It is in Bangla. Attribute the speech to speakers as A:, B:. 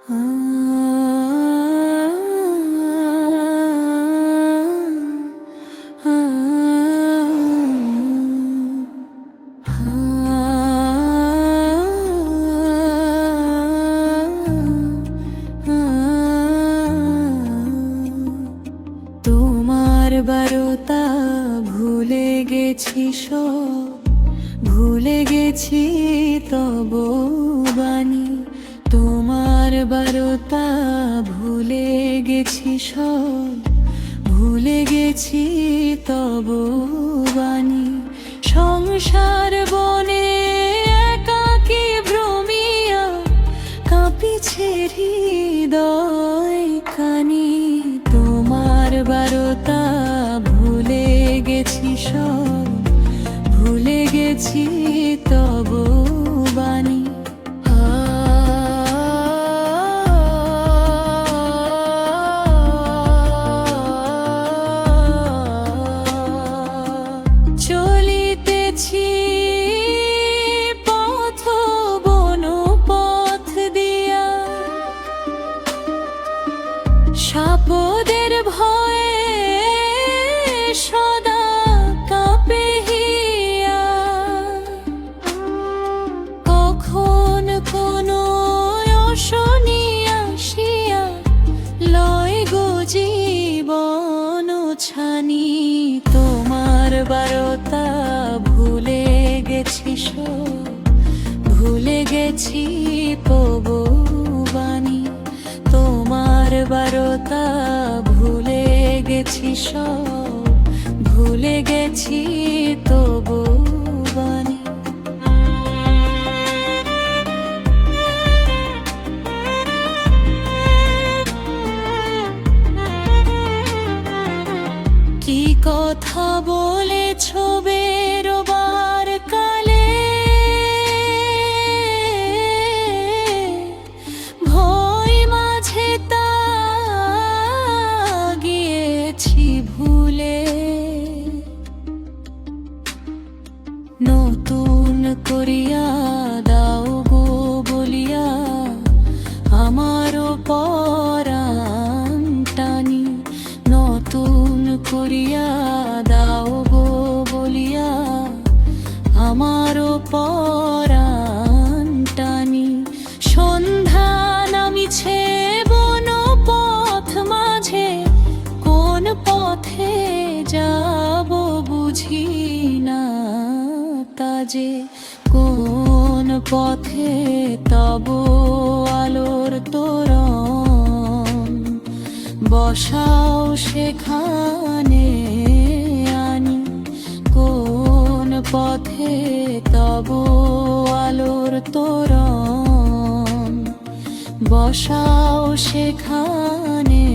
A: তোমার বারতা ভুলে গেছি সব, ভুলে গেছি তব বাণী। তোমার বারতা ভুলে গেছি সব, ভুলে গেছি তব বাণী। সংসার বনে একাকী ভ্রমিয়া কাঁপিছে হৃদয় কানি। তোমার বারতা ভুলে গেছি সব, ভুলে গেছি তব বাণী। চলিতেছি পথ বন পথ দিয়া, সাপদের ভয়ে সদা কাঁপে হিয়া। কখন কোন অশনি আসিয়া লয় গো জীবন ছানি। তোমার বারতা ভুলে গেছি সব, ভুলে গেছি তব বাণী। তোমার বারতা ভুলে গেছি সব, ভুলে গেছি তব বাণী। কি কথা বলেছ বেরোবার কালে, ভয় মাঝে তা গিয়েছি ভুলে। নতুন করিয়া দাও গো বলিয়া আমারও পরাণ টানি। নতুন করিয়া দাও গো বলিয়া আমারও পরাণ টানি। সন্ধ্যা নামিছে বন পথ মাঝে, কোন পথে যাব বুঝি না তাজে। কোন পথে তব আলোর তোরণ, বসাও সেখানে আনি। কোন পথে তব আলোর তোরণ, বসাও সেখানে